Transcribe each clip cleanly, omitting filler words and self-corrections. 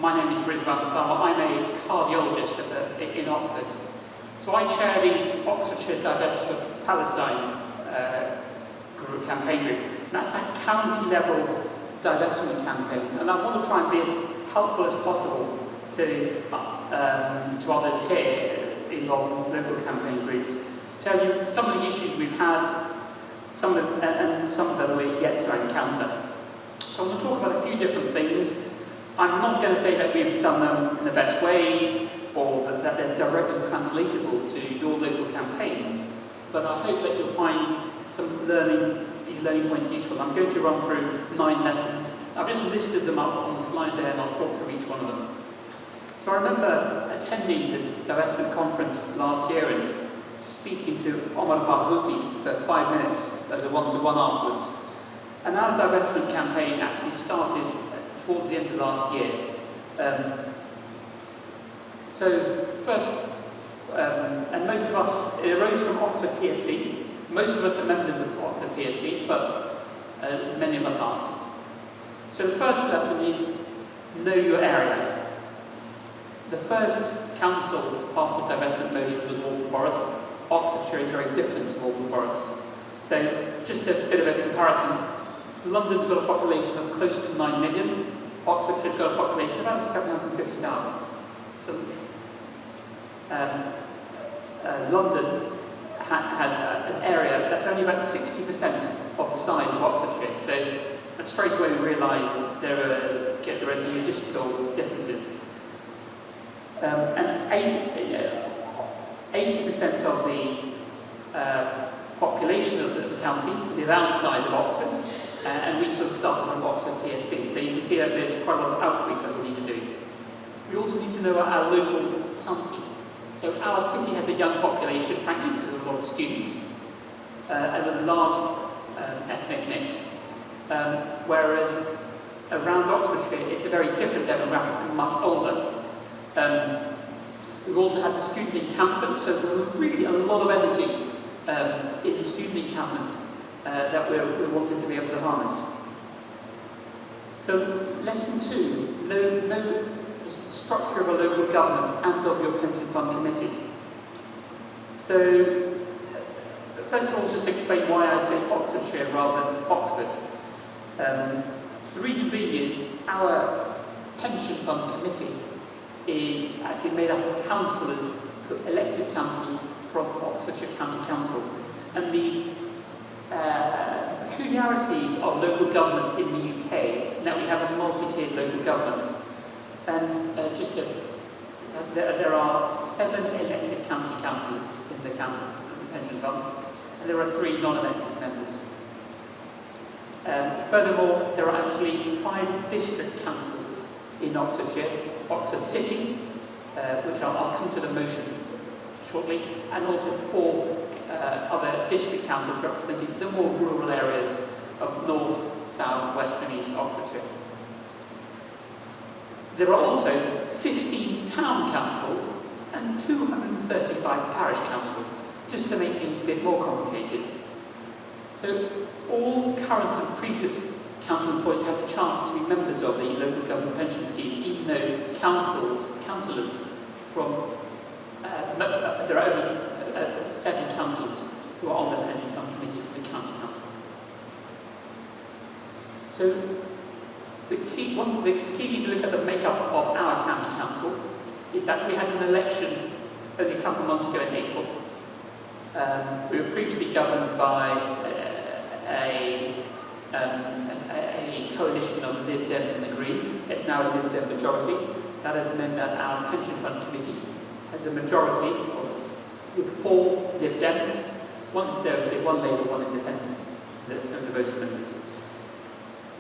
My name is Rizwan Sarwar. I'm a cardiologist in Oxford. So I chair the Oxfordshire Divest for Palestine campaign group. And that's a county-level divestment campaign. And I want to try and be as helpful as possible to others here involved in local campaign groups to tell you some of the issues we've had, some of them we're yet to encounter. So I'm going to talk about a few different things. I'm not going to say that we've done them in the best way or that they're directly translatable to your local campaigns, but I hope that you'll find these learning points useful. I'm going to run through 9 lessons. I've just listed them up on the slide there and I'll talk through each one of them. So I remember attending the divestment conference last year and speaking to Omar Barghouti for 5 minutes as a one-to-one afterwards. And our divestment campaign actually started towards the end of last year. So first, and most of us, it arose from Oxford PSC. Most of us are members of Oxford PSC, but many of us aren't. So the first lesson is know your area. The first council to pass the divestment motion was Waltham Forest. Oxfordshire is very different to Waltham Forest. So just a bit of a comparison. London's got a population of close to 9 million. Oxfordshire's got a population of about 750,000. So London has an area that's only about 60% of the size of Oxfordshire. So that's straight away we realise there are some logistical differences. And 80% of the population of the county live outside of Oxford. And we sort of started from Oxford PSC, so you can see that there's quite a lot of outreach that we need to do. We also need to know our local county. So our city has a young population, frankly, because of a lot of students, and with a large ethnic mix. Whereas around Oxfordshire, it's a very different demographic, much older. We've also had the student encampment, so there's really a lot of energy in the student encampment that we wanted to be able to harness. So, lesson 2, know the structure of a local government and of your pension fund committee. So, first of all, just explain why I say Oxfordshire rather than Oxford. The reason being is our pension fund committee is actually made up of councillors, elected councillors from Oxfordshire County Council. And the peculiarities of local government in the UK, now we have a multi-tiered local government, and there are 7 elected county councillors in the council, the pension fund, and there are 3 non-elected members. Furthermore, there are actually 5 district councils in Oxfordshire, Oxford City, which I'll come to the motion shortly, and also 4 other district councils representing the more rural areas of North, South, West and East Oxfordshire. There are also 15 town councils and 235 parish councils, just to make things a bit more complicated. So all current and previous council employees have the chance to be members of the local government pension scheme, even though councillors from there are only 7 councillors who are on the pension fund committee for the county council. So the key thing to look at the makeup of our county council is that we had an election only a couple of months ago in April. We were previously governed by a coalition of Lib Dems and the Green. It's now a Lib Dem majority. That has meant that our pension fund committee has a majority with 4 Lib Dems, 1 Conservative, 1 Labour, 1 Independent, the voting members.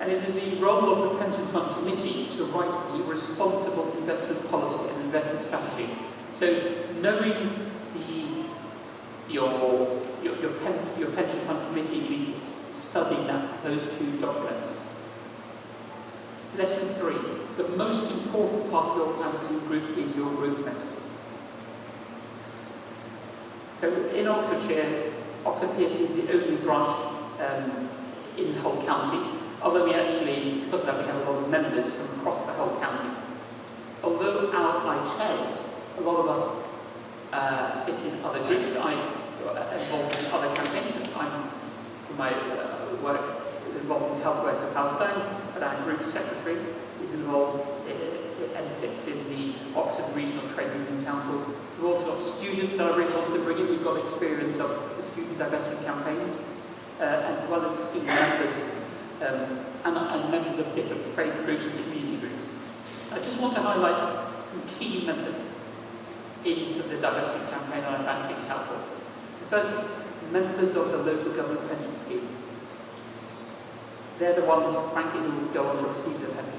And it is the role of the pension fund committee to write a responsible investment policy and investment strategy. So knowing your pension fund committee means studying those 2 documents. Lesson 3. The most important part of your campaign group is your group members. So in Oxfordshire, Oxford PSC is the only branch in the whole county, although we actually, because of that, we have a lot of members from across the whole county. I chair it. A lot of us sit in other groups. I'm involved in other campaigns. I'm, for my work, involved in Health Workers of Palestine, but our group secretary is involved and sits in the Oxford Regional Trade Union Councils. We've also got students that I really want to bring in. We've got experience of the student divestment campaigns, as well as student members and members of different faith groups and community groups. I just want to highlight some key members in the divestment campaign that I found particularly helpful. So first, members of the local government pension scheme. They're the ones, frankly, who will go on to receive their pensions.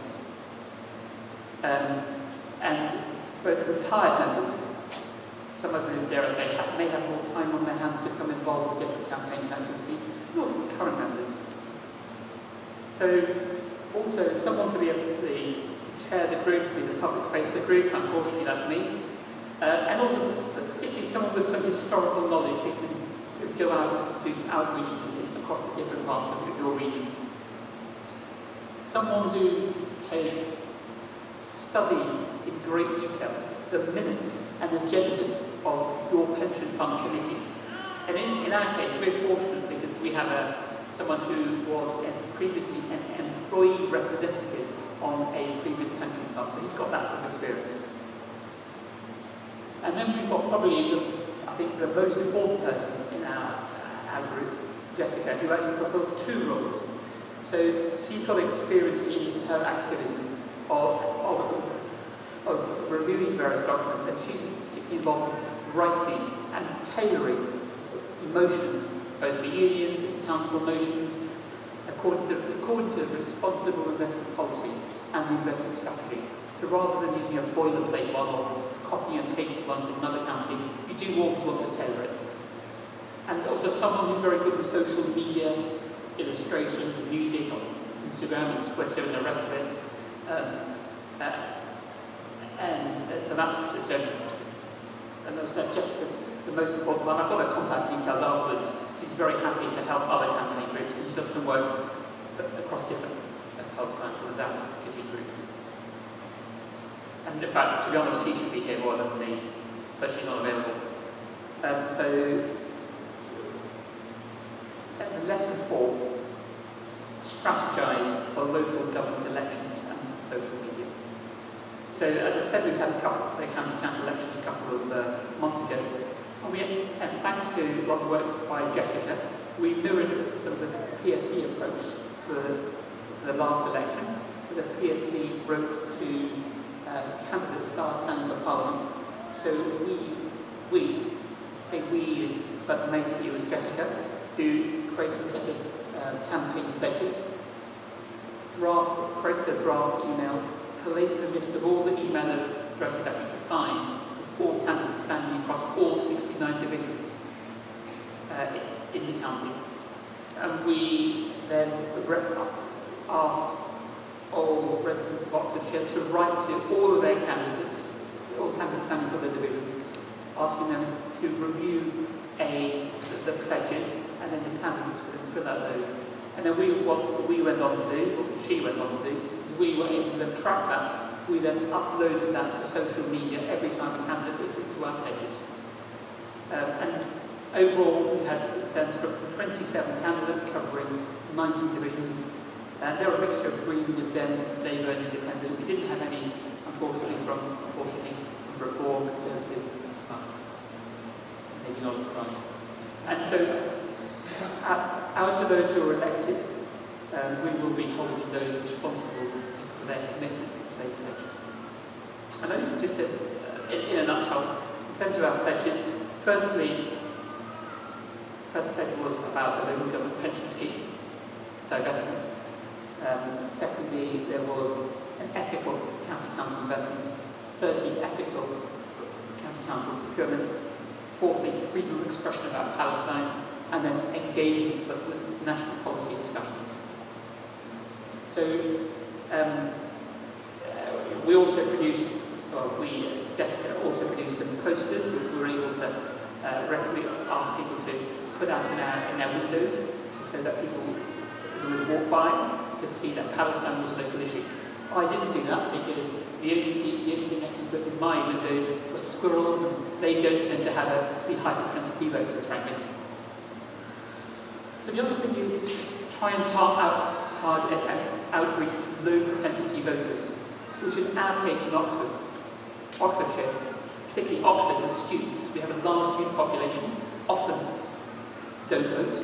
And both retired members, some of whom, dare I say, may have more time on their hands to become involved with different campaigns and activities, and also the current members. So, also, someone to be able to chair the group, be the public face of the group, unfortunately that's me, and also particularly someone with some historical knowledge who can go out and do some outreach across the different parts of your region. Someone who has studied in great detail the minutes and agendas of your pension fund committee. And in our case, we're fortunate because we have someone who was previously an employee representative on a previous pension fund, so he's got that sort of experience. And then we've got probably, I think, the most important person in our group, Jessica, who actually fulfills two roles. So she's got experience in her activism of reviewing various documents, and she's particularly involved in writing and tailoring motions, both for unions and council motions, according to responsible investment policy and the investment strategy. So rather than using a boilerplate one or copy and paste one from another county, you do always want to tailor it. And also someone who's very good with social media, illustration, music, on Instagram and Twitter and the rest of it. So that's so. And as I said, Jessica's the most important one. I've got her contact details afterwards. She's very happy to help other campaign groups. She does some work across different Palestine sort of advocate groups. And in fact, to be honest, she should be here more than me, but she's not available. Lesson 4, strategise for local government elections and social media. So as I said, we've had the county council elections a couple of months ago, and thanks to a lot of work by Jessica, we mirrored sort of the PSC approach for the last election. The PSC wrote to candidates standing for Parliament. So we, but mostly it was Jessica, who created a set of campaign pledges, created a draft email, collated a list of all the email addresses that we could find for all candidates standing across all 69 divisions in the county. And we then asked all residents of Oxfordshire to write to all of their candidates, all candidates standing for their divisions, asking them to review the pledges, and then the candidates could fill out those. And then what we went on to do, or she went on to do, is we were able to then track that. We then uploaded that to social media every time a candidate looked to our pledges. And overall, we had returns from 27 candidates covering 19 divisions. And they were a mixture of Green, Lib Dems, Labour and Independent. We didn't have any, unfortunately, from Reform, Conservative and Smart. Maybe not a surprise. And so, out of those who were elected, we will be holding those responsible for their commitment to the state pledge. And that is just in a nutshell, in terms of our pledges. Firstly, the first pledge was about the local government pension scheme, divestment. Secondly, there was an ethical county council investment. Thirdly, ethical county council procurement. Fourthly, freedom of expression about Palestine. And then engagement with national policy discussions. So we also produced, Jessica also produced some posters which we were able to ask people to put out in their windows so that people who would walk by could see that Palestine was a local issue. I didn't do that because the only thing that can put in my windows were squirrels, and they don't tend to have the high propensity voters, frankly. So the other thing is try and target outreach to low propensity voters, which in our case in Oxfordshire, particularly Oxford with students, we have a large student population, often don't vote.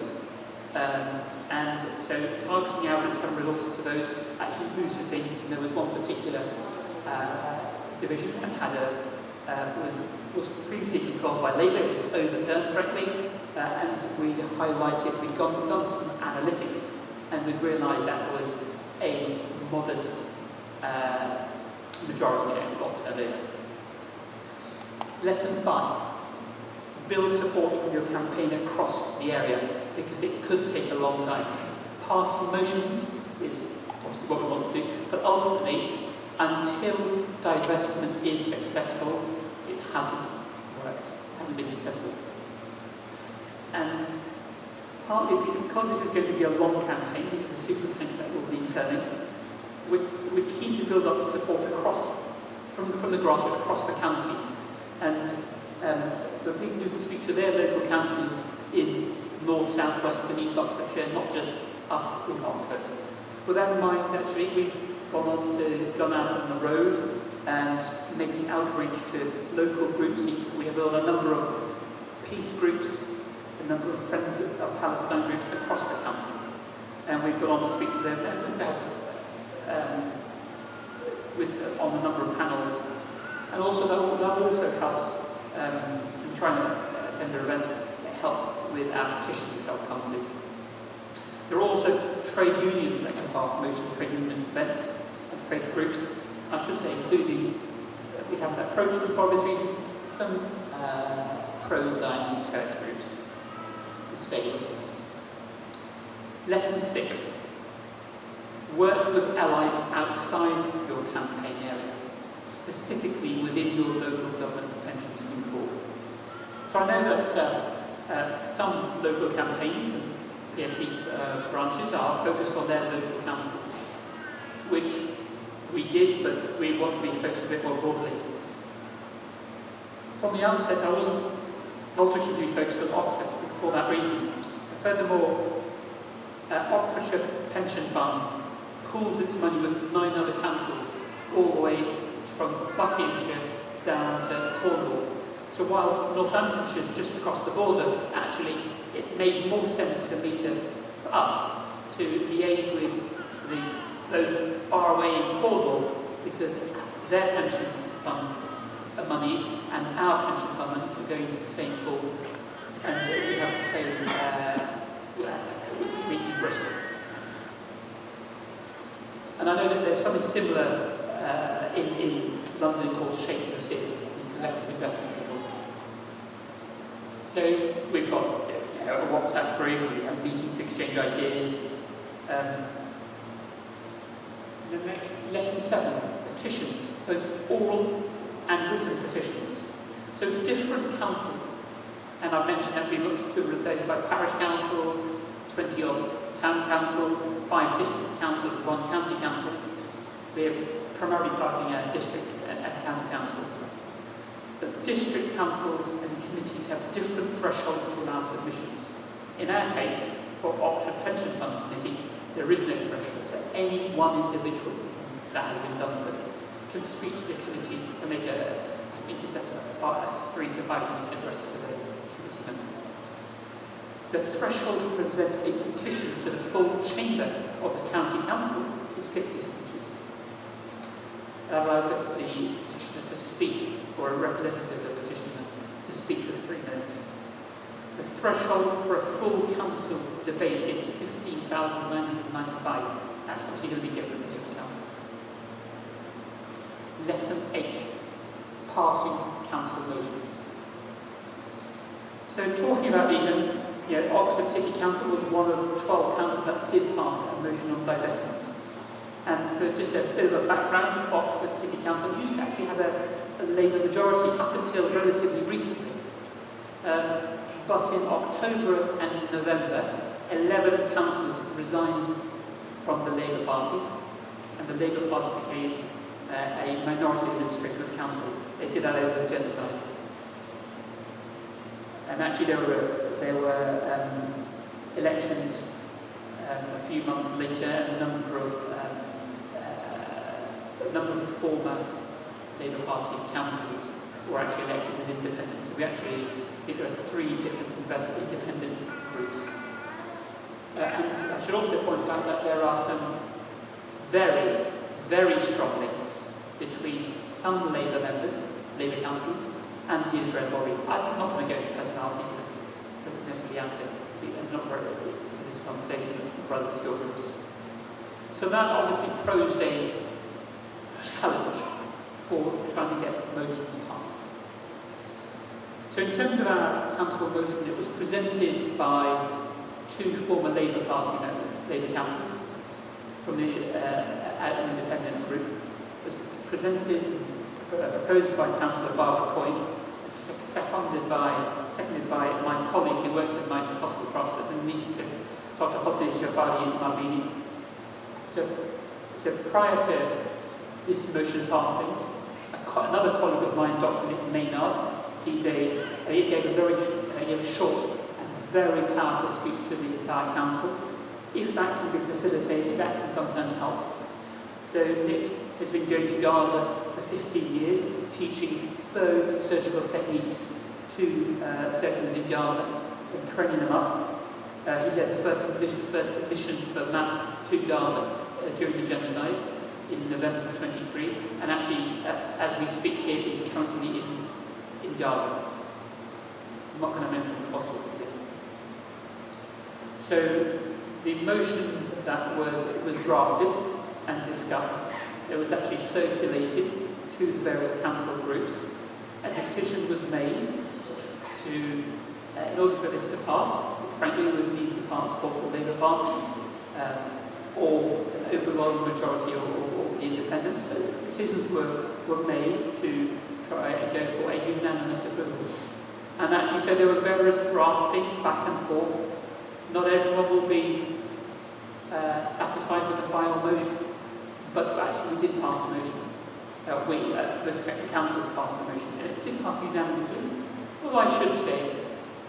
And so targeting out with some results to those actually boosted things. And there was one particular division and had was previously controlled by Labour. It was overturned, frankly, and we'd highlighted, we'd done some analytics, and we'd realised that was a modest majority that got turned over. Lesson 5. Build support from your campaign across the area, because it could take a long time. Passing motions is obviously what we want to do, but ultimately, until divestment is successful, it hasn't worked, hasn't been successful. And partly because this is going to be a long campaign, this is a superintendent that will be turning, we're keen to build up support across, from the grassroots across the county. And the people who can speak to their local councillors in North, South, West and East Oxfordshire, not just us in Oxford. With that in mind, actually, we've gone out on the road and making outreach to local groups. We have a number of peace groups, a number of Friends of Palestine groups across the county. And we've gone on to speak to them about on a number of panels. And also that also helps in trying to attend their events. It helps with our petition, which I'll come to. There are also trade unions that can pass motions, trade union events and faith groups, I should say, including, we haven't approached them for obvious reasons, some pro-Zionist church groups and stadium groups. Lesson 6. Work with allies outside your campaign area, specifically within your local government pension scheme pool. So I know that some local campaigns and PSC branches are focused on their local councils, which we did, but we want to be focused a bit more broadly. From the outset, I wasn't also keen to be focused on Oxford for that reason. Furthermore, Oxfordshire Pension Fund pools its money with 9 other councils, all the way from Buckinghamshire down to Cornwall. So whilst Northamptonshire is just across the border, actually it made more sense for us to liaise with those far away in Cornwall, because their pension fund monies and our pension fund monies are going to the same pool, and we have the same which meets in Bristol. And I know that there's something similar in London called Shape the City, in collective investment people. So we've got a WhatsApp group, we have meetings to exchange ideas. The next, lesson 7, petitions, both oral and written petitions. So different councils, and I've mentioned that we've looked at 235 parish councils, 20 odd town councils, 5 district councils, 1 county council. We're primarily targeting district and county councils. But district councils and committees have different thresholds to allow submissions. In our case, for Oxford Pension Fund Committee, there is no threshold, so any one individual that has been done so can speak to the committee and make I think it's a 3 to 5 minute address to the committee members. The threshold to present a petition to the full chamber of the county council is 50 signatures. That allows the petitioner to speak, or a representative of the petitioner to speak for 3 minutes. The threshold for a full council debate is 15,995. That's obviously going to be different for different councils. Lesson 8, passing council motions. So talking about these, Oxford City Council was one of 12 councils that did pass a motion on divestment. And for just a bit of a background, Oxford City Council used to actually have a Labour majority up until relatively recently. But in October and November, 11 councillors resigned from the Labour Party, and the Labour Party became a minority administrator of the council. They did that over the genocide. And actually there were elections a few months later, and a number of the former Labour Party councillors were actually elected as independents. So we actually think there are 3 different independent groups. And I should also point out that there are some very, very strong links between some Labour members, Labour councillors, and the Israel lobby. I'm not going to go into personality because it doesn't necessarily add it's not relevant to this conversation, it's relevant to your groups. So that obviously posed a challenge for trying to get motions passed. So in terms of our council motion, it was presented by 2 former Labour Party members, Labour councillors, from the independent group. It was presented, proposed by Councillor Barbara Coyne, seconded by my colleague who works at Mitre Hospital Trust as an anaesthetist, Dr. Hosni Jafari in Marbini. So prior to this motion passing, another colleague of mine, Dr. Nick Maynard, he gave a short and very powerful speech to the entire council. If that can be facilitated, that can sometimes help. So Nick has been going to Gaza for 15 years, teaching surgical techniques to surgeons in Gaza and training them up. He led the first mission for MAP to Gaza during the genocide in November of 23, and actually, as we speak here, is currently in Gaza. I'm not going to mention which hospital he's in. So the motions that was drafted and discussed, it was actually circulated to the various council groups. A decision was made to, in order for this to pass, frankly, we would need to pass for the Labour Party or an overwhelming majority or the independents. But decisions were made to try and go for a unanimous approval. And actually, so there were various draftings back and forth. Not everyone will be satisfied with the final motion, but actually we did pass a motion. The respective councils passed the motion, and it did pass unanimously. Well, I should say,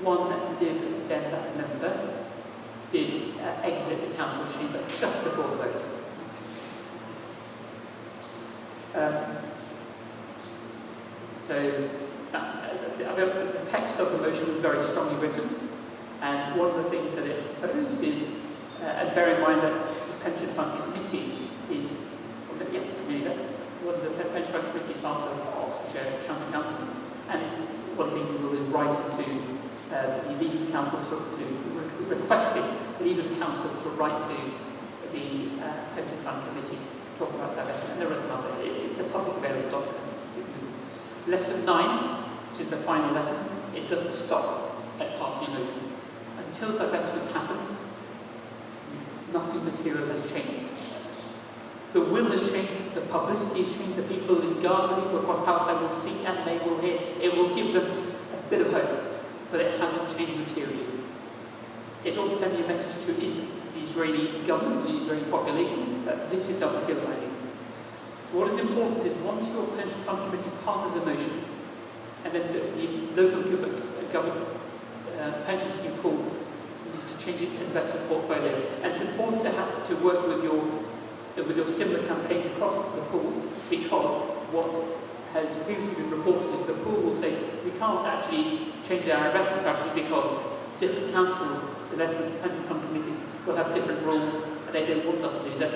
one Lib Dem member did exit the council chamber just before the vote. The text of the motion was very strongly written, and one of the things that it proposed is, and bear in mind that the Pension Fund Committee is, one of the Pension Fund Committee is part of Oxfordshire County Council, and it's one of the things it will is writing to the lead of the council requesting the lead of the council to write to the Pension Fund Committee to talk about divestment. And there is another, it's a public available document. Lesson 9, which is the final lesson, it doesn't stop at passing a motion. Until divestment happens, nothing material has changed. The will has changed, the publicity has changed, the people in Gaza, the people across Palestine will see and they will hear. It will give them a bit of hope, but it hasn't changed materially. It's also sending a message to the Israeli government and the Israeli population that this is how we feel about it. So what is important is once your Pension Fund Committee passes a motion, and then the local government pension scheme pool needs to change its investment portfolio. And it's important to work with your similar campaigns across the pool, because what has previously been reported is the pool will say we can't actually change our investment strategy because different councils, investment pension fund committees will have different rules and they don't want us to do that.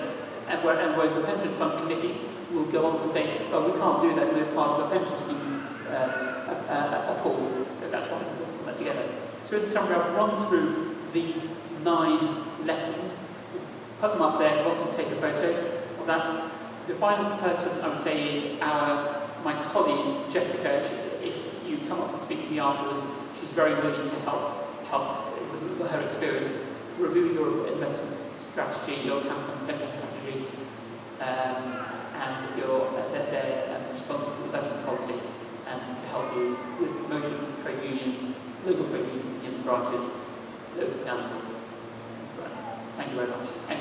And whereas the pension fund committees will go on to say, oh, we can't do that, we're part of a pension scheme a pool. So that's why it's important to put that together. So in summary, I've run through these 9 lessons. Put them up there, welcome to take a photo of that. The final person I would say is my colleague, Jessica. If you come up and speak to me afterwards, she's very willing to help with her experience, review your investment strategy, your pension strategy, and your responsible investment policy, and to help you with motion trade unions, local trade union branches, local councils. Thank you very much. And